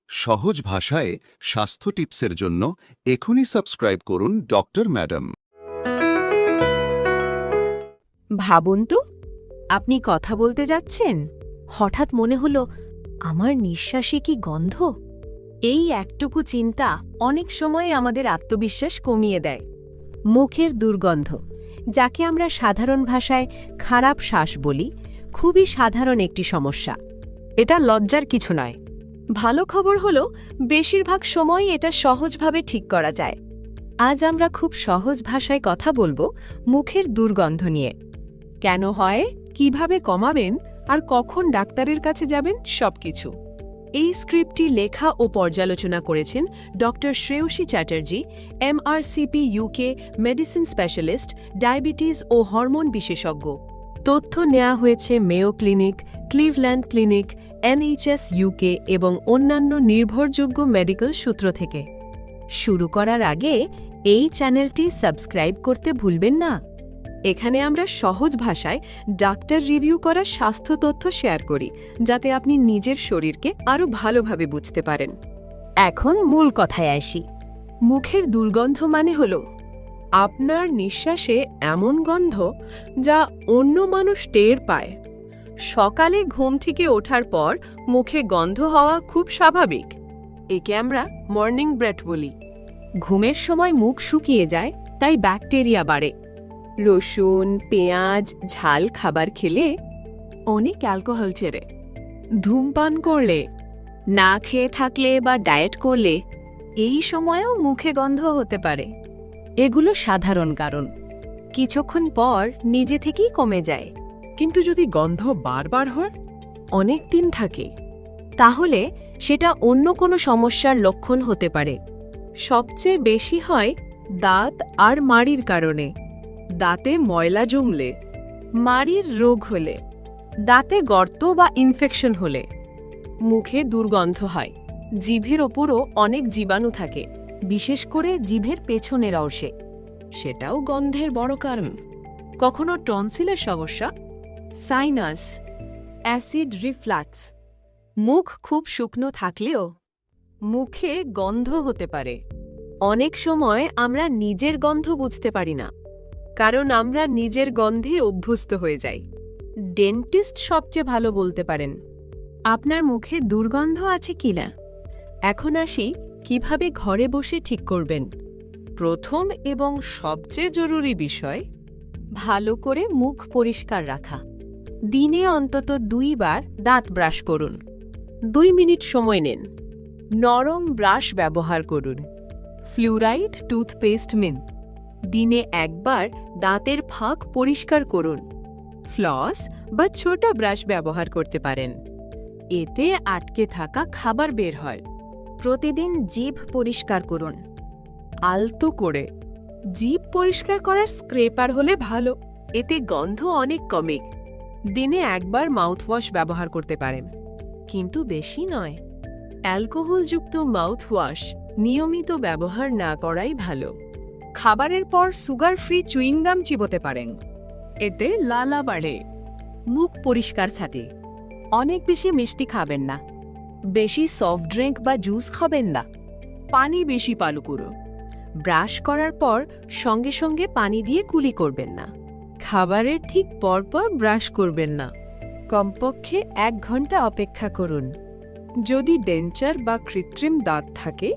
সহজ ভাষায় স্বাস্থ্য টিপসের জন্য এখনই সাবস্ক্রাইব করুন ডক্টর ম্যাডাম। ভাবুন তো, আপনি কথা বলতে যাচ্ছেন, হঠাৎ মনে হলো আমার নিঃশ্বাসে কি গন্ধ। এই একটুকু চিন্তা অনেক সময় আমাদের আত্মবিশ্বাস কমিয়ে দেয়। মুখের দুর্গন্ধ, যাকে আমরা সাধারণ ভাষায় খারাপ শ্বাস বলি, খুবই সাধারণ একটি সমস্যা। এটা লজ্জার কিছু নয়। ভালো খবর হলো, বেশিরভাগ সময় এটা সহজভাবে ঠিক করা যায়। আজ আমরা খুব সহজ ভাষায় কথা বলবো মুখের দুর্গন্ধ নিয়ে। কেন হয়, কিভাবে কমাবেন, আর কখন ডাক্তারের কাছে যাবেন, সবকিছু। এই স্ক্রিপ্টটি লেখা ও পর্যালোচনা করেছেন doctor Shreyasi Chatterjee, MRCP UK medicine specialist, diabetes ও হরমোন বিশেষজ্ঞ। তথ্য নেওয়া হয়েছে Mayo clinic, Cleveland clinic, NHS UK এবং অন্যান্য নির্ভরযোগ্য মেডিকেল সূত্র থেকে। শুরু করার আগে এই চ্যানেলটি সাবস্ক্রাইব করতে ভুলবেন না। এখানে আমরা সহজ ভাষায় ডাক্তার রিভিউ করা স্বাস্থ্য তথ্য শেয়ার করি, যাতে আপনি নিজের শরীরকে আরও ভালোভাবে বুঝতে পারেন। এখন মূল কথায় আসি। মুখের দুর্গন্ধ মানে হল আপনার নিঃশ্বাসে এমন গন্ধ যা অন্য মানুষ টের পায়। সকালে ঘুম থেকে ওঠার পর মুখে গন্ধ হওয়া খুব স্বাভাবিক। একে আমরা মর্নিং ব্রেথ বলি। ঘুমের সময় মুখ শুকিয়ে যায়, তাই ব্যাকটেরিয়া বাড়ে। রসুন, পেঁয়াজ, ঝাল খাবার খেলে, অনেক অ্যালকোহল ছেড়ে, ধূমপান করলে, না খেয়ে থাকলে বা ডায়েট করলে এই সময়েও মুখে গন্ধ হতে পারে। এগুলো সাধারণ কারণ। কিছুক্ষণ পর নিজে থেকেই কমে যায়। কিন্তু যদি গন্ধ বারবার হয়, অনেক দিন থাকে, তাহলে সেটা অন্য কোনো সমস্যার লক্ষণ হতে পারে। সবচেয়ে বেশি হয় দাঁত আর মাড়ির কারণে। দাঁতে ময়লা জমলে, মাড়ির রোগ হলে, দাঁতে গর্ত বা ইনফেকশন হলে মুখে দুর্গন্ধ হয়। জিভের ওপরও অনেক জীবাণু থাকে, বিশেষ করে জিভের পেছনের অংশে। সেটাও গন্ধের বড় কারণ। কখনো টনসিলের সমস্যা, সাইনাস, অ্যাসিড রিফ্লাক্স। মুখ খুব শুকনো থাকলেও মুখে গন্ধ হতে পারে। অনেক সময় আমরা নিজের গন্ধ বুঝতে পারি না, কারণ আমরা নিজের গন্ধে অভ্যস্ত হয়ে যাই। ডেন্টিস্ট সবচেয়ে ভালো বলতে পারেন আপনার মুখে দুর্গন্ধ আছে কিনা। এখন আসি কিভাবে ঘরে বসে ঠিক করবেন। প্রথম এবং সবচেয়ে জরুরি বিষয়, ভালো করে মুখ পরিষ্কার রাখা। দিনে অন্তত 2 বার দাঁত ব্রাশ করুন। 2 মিনিট সময় নিন। নরম ব্রাশ ব্যবহার করুন। ফ্লুরাইড টুথপেস্ট নিন। দিনে 1 বার দাঁতের ফাঁক পরিষ্কার করুন। ফ্লস বা ছোট ব্রাশ ব্যবহার করতে পারেন। এতে আটকে থাকা খাবার বের হয়। প্রতিদিন জিভ পরিষ্কার করুন, আলতো করে। জিভ পরিষ্কার করার স্ক্রেপার হলে ভালো, এতে গন্ধ অনেক কমে। দিনে 1 বার মাউথওয়াশ ব্যবহার করতে পারেন, কিন্তু বেশি নয়। অ্যালকোহলযুক্ত মাউথওয়াশ নিয়মিত ব্যবহার না করাই ভালো। খাবারের পর সুগার ফ্রি চুইংগাম চিবোতে পারেন, এতে লালা বাড়ে। মুখ পরিষ্কার থাকে। অনেক বেশি মিষ্টি খাবেন না, বেশি সফট ড্রিঙ্ক বা জুস খাবেন না। পানি বেশি পান করুন। ব্রাশ করার পর সঙ্গে সঙ্গে পানি দিয়ে কুলি করবেন না। খাবারের ঠিক পরপর ব্রাশ করবেন না। কমপক্ষে 1 ঘন্টা অপেক্ষা করুন। যদি ডেঞ্চার বা কৃত্রিম দাঁত থাকে,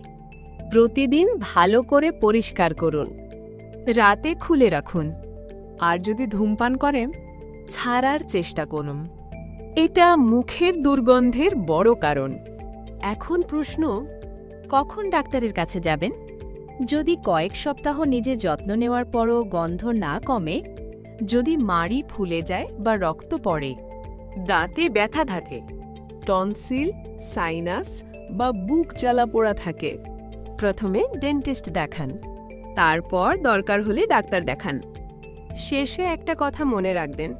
প্রতিদিন ভালো করে পরিষ্কার করুন। রাতে খুলে রাখুন। আর যদি ধূমপান করেন, ছাড়ার চেষ্টা করুন। এটা মুখের দুর্গন্ধের বড় কারণ। এখন প্রশ্ন, কখন ডাক্তারের কাছে যাবেন? যদি কয়েক সপ্তাহ নিজে যত্ন নেওয়ার পরও গন্ধ না কমে, যদি মাড়ি ফুলে যায় বা রক্ত পড়ে, দাঁতে ব্যথা থাকে, টনসিল, সাইনাস বা বুক জ্বালা পোড়া থাকে, প্রথমে ডেন্টিস্ট দেখান, তারপর দরকার হলে ডাক্তার দেখান। শেষে একটা কথা মনে রাখবেন,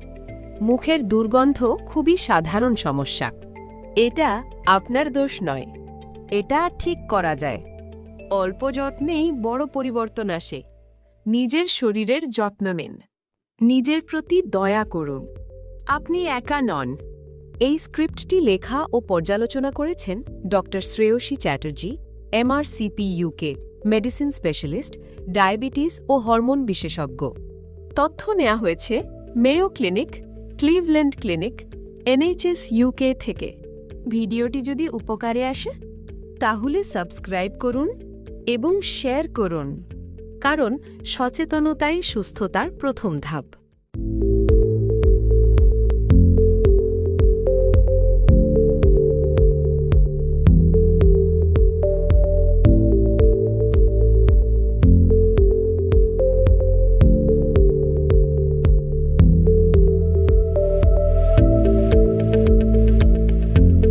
মুখের দুর্গন্ধ খুবই সাধারণ সমস্যা। এটা আপনার দোষ নয়। এটা ঠিক করা যায়। অল্প যত্নেই বড় পরিবর্তন আসে। নিজের শরীরের যত্ন নিন। নিজের প্রতি দয়া করুন। আপনি একা নন। এই স্ক্রিপ্টটি লেখা ও পর্যালোচনা করেছেন doctor Shreyasi Chatterjee, MRCP UK, medicine specialist, diabetes ও হরমোন বিশেষজ্ঞ। তথ্য নেওয়া হয়েছে Mayo clinic, Cleveland clinic, NHS UK থেকে। ভিডিওটি যদি উপকারে আসে তাহলে সাবস্ক্রাইব করুন এবং শেয়ার করুন, কারণ সচেতনতাই সুস্থতার প্রথম ধাপ।